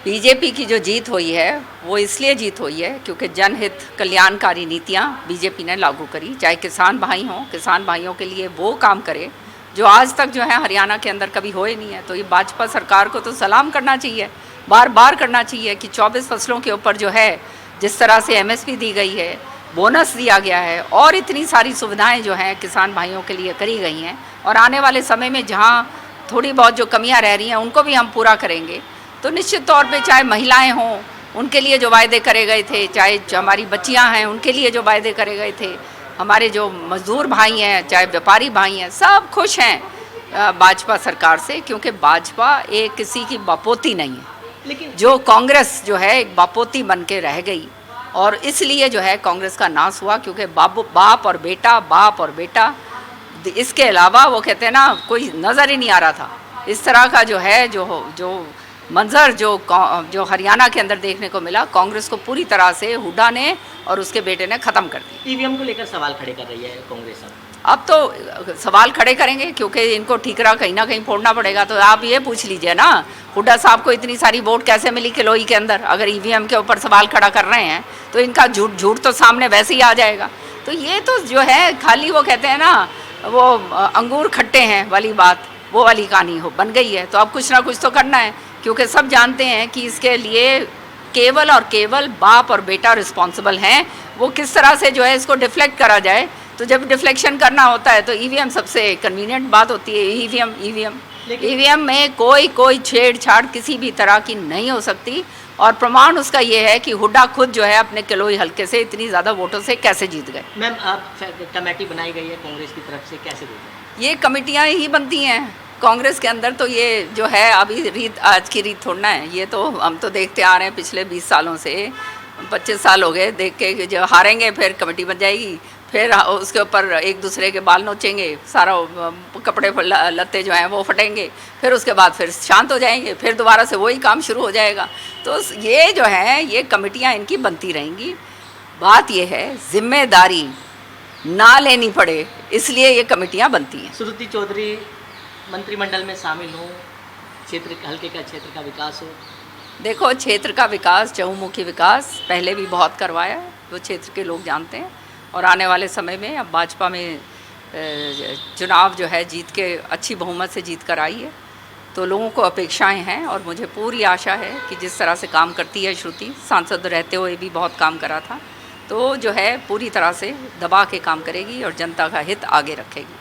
BJP की जो जीत हुई है वो इसलिए जीत हुई है क्योंकि जनहित कल्याणकारी नीतियां बीजेपी ने लागू करी। चाहे किसान भाई हों, किसान भाइयों के लिए वो काम करे जो आज तक जो है हरियाणा के अंदर कभी हुए नहीं है। तो ये भाजपा सरकार को तो सलाम करना चाहिए, बार बार करना चाहिए कि 24 फसलों के ऊपर जो है जिस तरह से एमएसपी दी गई है, बोनस दिया गया है और इतनी सारी सुविधाएं जो हैं किसान भाइयों के लिए करी गई हैं, और आने वाले समय में जहां थोड़ी बहुत जो कमियां रह रही हैं उनको भी हम पूरा करेंगे। तो निश्चित तौर पे चाहे महिलाएं हों उनके लिए जो वायदे करे गए थे, चाहे जो हमारी बच्चियां हैं उनके लिए जो वायदे करे गए थे, हमारे जो मजदूर भाई हैं, चाहे व्यापारी भाई हैं, सब खुश हैं भाजपा सरकार से, क्योंकि भाजपा एक किसी की बापोती नहीं है। लेकिन जो कांग्रेस जो है एक बापोती बन के रह गई और इसलिए जो है कांग्रेस का नाश हुआ, क्योंकि बाप और बेटा, बाप और बेटा, इसके अलावा वो कहते हैं ना कोई नज़र ही नहीं आ रहा था। इस तरह का जो है जो मंजर जो हरियाणा के अंदर देखने को मिला, कांग्रेस को पूरी तरह से हुड्डा ने और उसके बेटे ने ख़त्म कर दिया। ईवीएम को लेकर सवाल खड़े कर रही है कांग्रेस। अब तो सवाल खड़े करेंगे क्योंकि इनको ठीकरा कहीं ना कहीं फोड़ना पड़ेगा। तो आप ये पूछ लीजिए ना, हुड्डा साहब को इतनी सारी वोट कैसे मिली किलोई के अंदर? अगर ईवीएम के ऊपर सवाल खड़ा कर रहे हैं तो इनका झूठ तो सामने वैसे ही आ जाएगा। तो ये तो जो है खाली वो कहते हैं ना वो अंगूर खट्टे हैं वाली बात, वो वाली कहानी बन गई है। तो अब कुछ ना कुछ तो करना है, क्योंकि सब जानते हैं कि इसके लिए केवल और केवल बाप और बेटा रिस्पॉन्सिबल हैं। वो किस तरह से जो है इसको डिफ्लेक्ट करा जाए, तो जब डिफ्लेक्शन करना होता है तो ईवीएम सबसे कन्वीनियंट बात होती है। ईवीएम में कोई छेड़छाड़ किसी भी तरह की नहीं हो सकती, और प्रमाण उसका ये है कि हुड्डा खुद जो है अपने किलोई हल्के से इतनी ज़्यादा वोटों से कैसे जीत गए। मैम, आप कमेटी बनाई गई है कांग्रेस की तरफ से, कैसे देखें? ये कमेटियाँ ही बनती हैं कांग्रेस के अंदर। तो ये जो है अभी रीत आज की रीत थोड़ना है, ये तो हम तो देखते आ रहे हैं पिछले 20 सालों से। 25 साल हो गए देख के, जब हारेंगे फिर कमेटी बन जाएगी, फिर उसके ऊपर एक दूसरे के बाल नोचेंगे, सारा कपड़े लत्ते जो हैं वो फटेंगे, फिर उसके बाद फिर शांत हो जाएंगे, फिर दोबारा से वही काम शुरू हो जाएगा। तो ये जो है ये कमेटियाँ इनकी बनती रहेंगी। बात ये है जिम्मेदारी ना लेनी पड़े, इसलिए ये कमेटियाँ बनती हैं। श्रुति चौधरी मंत्रिमंडल में शामिल हो, क्षेत्र हल्के का क्षेत्र का विकास हो। देखो, क्षेत्र का विकास, चहुमुखी विकास पहले भी बहुत करवाया है, वो क्षेत्र के लोग जानते हैं। और आने वाले समय में अब भाजपा में चुनाव जो है जीत के अच्छी बहुमत से जीत कर आई है, तो लोगों को अपेक्षाएं हैं और मुझे पूरी आशा है कि जिस तरह से काम करती है श्रुति, सांसद रहते हुए भी बहुत काम करा था, तो जो है पूरी तरह से दबा के काम करेगी और जनता का हित आगे रखेगी।